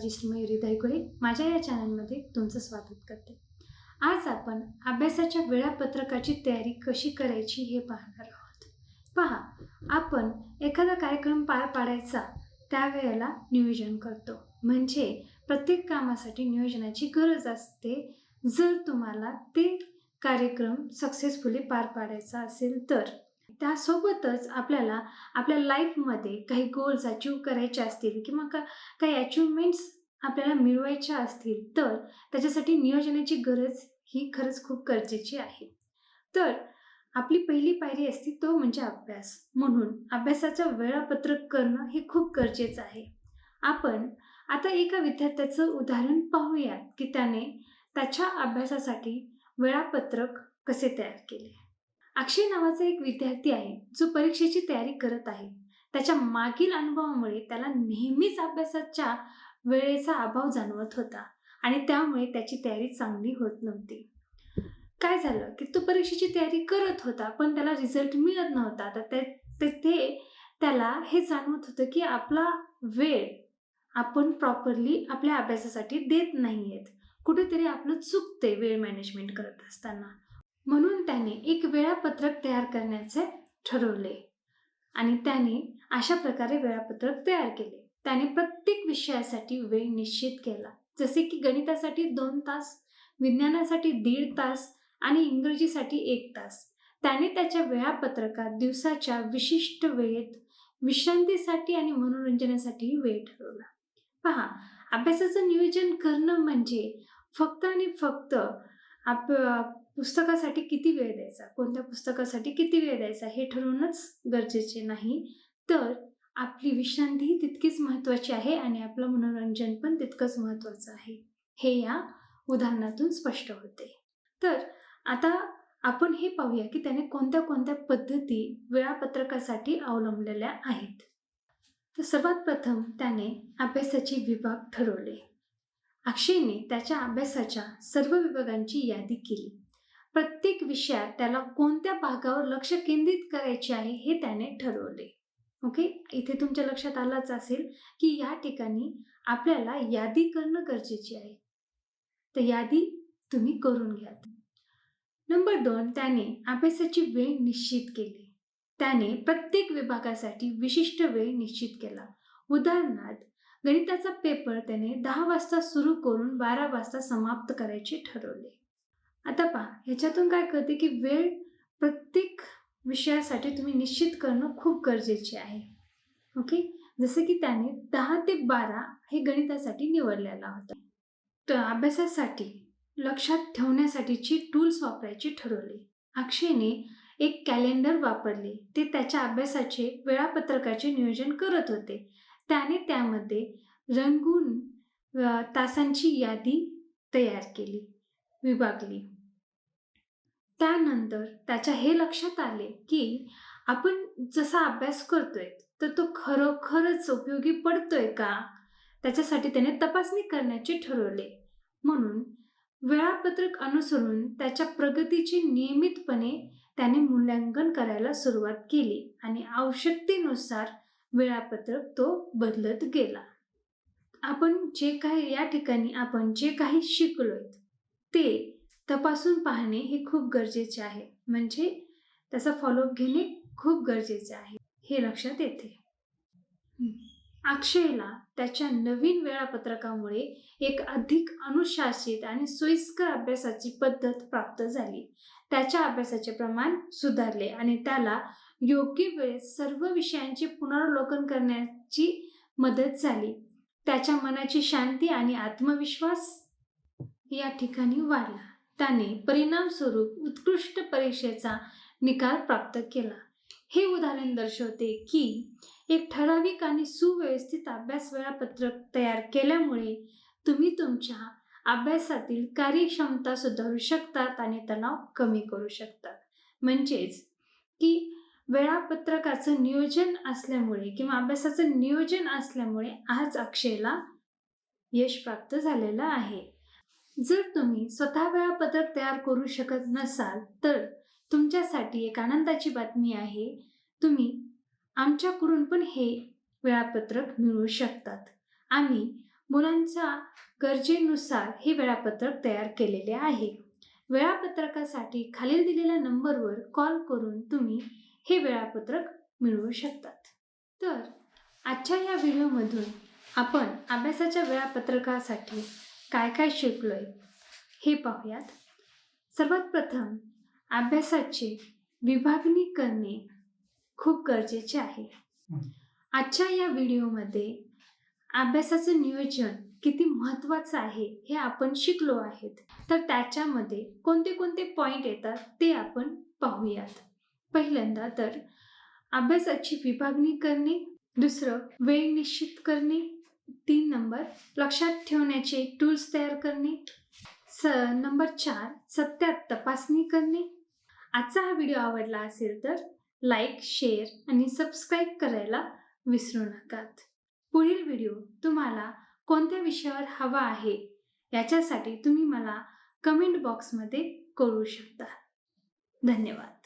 Psychologist Mayuri दहिकुळे माझ्या या चॅनलमध्ये तुमचं स्वागत करते। आज आपण अभ्यासाच्या वेळापत्रकाची तयारी कशी करायची हे पाहणार आहोत। पहा, आपण एखादा कार्यक्रम पार पाडायचा त्यावेळेला नियोजन करतो, म्हणजे प्रत्येक कामासाठी नियोजनाची गरज असते। जर तुम्हाला ते कार्यक्रम सक्सेसफुली पार पाडायचा असेल तर त्यासोबतच आपल्याला आपल्या लाईफमध्ये काही गोल्स अचीव करायचे असतील किंवा काही अचीवमेंट्स आपल्याला मिळवायच्या असतील तर त्याच्यासाठी नियोजनाची गरज ही खरंच खूप गरजेची आहे। तर आपली पहिली पायरी असते तो म्हणजे अभ्यास, म्हणून अभ्यासाचं वेळापत्रक करणं हे खूप गरजेचं आहे। आपण आता एका विद्यार्थ्याचं उदाहरण पाहूयात की त्याने त्याच्या अभ्यासासाठी वेळापत्रक कसे तयार केले। अक्षय नावाचा एक विद्यार्थी आहे जो परीक्षेची तयारी करत आहे। त्याच्या मागील अनुभवामुळे त्याला नेहमीच अभ्यासाच्या वेळेचा अभाव जाणवत होता आणि त्यामुळे त्याची तयारी चांगली होत नव्हती। काय झालं की तो परीक्षेची तयारी करत होता पण त्याला रिझल्ट मिळत नव्हता। तर त्याला हे जाणवत होतं की आपला वेळ आपण प्रॉपरली आपल्या अभ्यासासाठी देत नाहीयेत, कुठेतरी आपलं चुकते वेळ मॅनेजमेंट करत असताना। म्हणून त्याने एक वेळापत्रक तयार करण्याचे ठरवले आणि त्याने अशा प्रकारे वेळापत्रक तयार केले। त्याने प्रत्येक विषयासाठी वेळ निश्चित केला, जसे की गणितासाठी 2 तास, विज्ञानासाठी 1.5 तास आणि इंग्रजीसाठी 1 तास। त्याने त्याच्या वेळापत्रकात दिवसाच्या विशिष्ट वेळेत विश्रांतीसाठी आणि मनोरंजनासाठी वेळ ठरवला। पहा, अभ्यासाचं नियोजन करणं म्हणजे फक्त आणि फक्त पुस्तकासाठी किती वेळ द्यायचा, कोणत्या पुस्तकासाठी किती वेळ द्यायचा हे ठरवणंच गरजेचे नाही, तर आपली विश्रांती तितकीच महत्त्वाची आहे आणि आपलं मनोरंजन पण तितकंच महत्त्वाचं आहे, हे या उदाहरणातून स्पष्ट होते। तर आता आपण हे पाहूया की त्याने कोणत्या कोणत्या पद्धती वेळापत्रकासाठी अवलंबलेल्या आहेत। तर सर्वात प्रथम त्याने अभ्यासाचे विभाग ठरवले। अक्षयने त्याच्या अभ्यासाच्या सर्व विभागांची यादी केली। प्रत्येक विषयात त्याला कोणत्या भागावर लक्ष केंद्रित करायचे आहे हे त्याने ठरवले। ओके, इथे तुमच्या लक्षात आलंच असेल की या ठिकाणी आपल्याला यादी करणं गरजेचे आहे, तर यादी तुम्ही करून घ्या। नंबर 2, त्याने अभ्यासाची वेळ निश्चित केली। त्याने प्रत्येक विभागासाठी विशिष्ट वेळ निश्चित केला। उदाहरणार्थ, गणिताचा पेपर त्याने 10 वाजता सुरू करून 12 वाजता समाप्त करायचे ठरवले। आता पहा, ह्याच्यातून काय कळते की वेळ प्रत्येक विषयासाठी तुम्ही निश्चित करणं खूप गरजेचे आहे। ओके, जसे की त्याने 10 ते 12 हे गणितासाठी निवडलेला होता। तर अभ्यासासाठी लक्षात ठेवण्यासाठीची टूल्स वापरायचे ठरवले। अक्षयने एक कॅलेंडर वापरले, ते त्याच्या अभ्यासाचे वेळापत्रकाचे नियोजन करत होते। त्याने त्यामध्ये रंगून तासांची यादी तयार केली, विभागली। त्यानंतर त्याच्या हे लक्षात आले की आपण जसा अभ्यास करतोय तर तो खरोखरच उपयोगी पडतोय का, त्याच्यासाठी त्याने तपासणी करण्याचे ठरवले। म्हणून वेळापत्रक अनुसरून त्याच्या प्रगतीचे नियमितपणे त्याने मूल्यांकन करायला सुरुवात केली आणि आवश्यकतेनुसार वेळापत्रक तो बदलत गेला। आपण या ठिकाणी आपण जे काही शिकलोय ते तपासून पाहणे हे खूप गरजेचे आहे, म्हणजे त्याचा फॉलोअप घेणे खूप गरजेचे आहे, हे लक्षात येते। अक्षयला त्याच्या नवीन वेळापत्रकामुळे एक अधिक अनुशासित आणि सोयीस्कर अभ्यासाची पद्धत प्राप्त झाली। त्याच्या अभ्यासाचे प्रमाण सुधारले आणि त्याला योग्य वेळेत सर्व विषयांचे पुनरावलोकन करण्याची मदत झाली। त्याच्या मनाची शांती आणि आत्मविश्वास या ठिकाणी वाढला। त्याने परिणामस्वरूप उत्कृष्ट परीक्षेचा निकाल प्राप्त केला। हे उदाहरण दर्शवते की एक ठराविक आणि सुव्यवस्थित अभ्यास वेळापत्रक तयार केल्यामुळे तुम्ही तुमच्या अभ्यासातील कार्यक्षमता सुधारू शकतात आणि तणाव कमी करू शकतात। म्हणजेच की वेळापत्रकाचं नियोजन असल्यामुळे किंवा अभ्यासाचं नियोजन असल्यामुळे आज अक्षयला यश प्राप्त झालेलं आहे। जर तुम्ही स्वतः वेळापत्रक तयार करू शकत नसाल तर तुमच्यासाठी एक आनंदाची बातमी आहे, तुम्ही आमच्याकडून पण हे वेळापत्रक मिळवू शकतात। आम्ही मुलांच्या गरजेनुसार हे वेळापत्रक तयार केलेले आहे. वेळापत्रकासाठी खालील दिलेल्या नंबरवर कॉल करून तुम्ही हे वेळापत्रक मिळवू शकतात. तर आजच्या या व्हिडिओमधून आपण अभ्यासाच्या वेळापत्रकासाठी काय काय शिकलोय हे पाहूयात. सर्वात प्रथम अभ्यासाची विभागणी करणे खूप गरजेचे आहे. आजच्या या व्हिडिओमध्ये अभ्यासाचं नियोजन किती महत्त्वाचं आहे हे आपण शिकलो आहेत. तर त्याच्यामध्ये कोणते कोणते पॉईंट येतात ते आपण पाहूयात. पहिल्यांदा तर अभ्यासाची विभागणी करणे, दुसरं वेळ निश्चित करणे, 3 नंबर लक्षात ठेवण्याचे टूल्स तयार करणे, नंबर 4 सत्यात तपासणी करणे. आजचा हा व्हिडिओ आवडला असेल तर लाईक, शेअर आणि सबस्क्राईब करायला विसरू नकात. पुढील व्हिडिओ तुम्हाला कोणत्या विषयावर हवा आहे याच्यासाठी तुम्ही मला कमेंट बॉक्समध्ये कळवू शकता. धन्यवाद.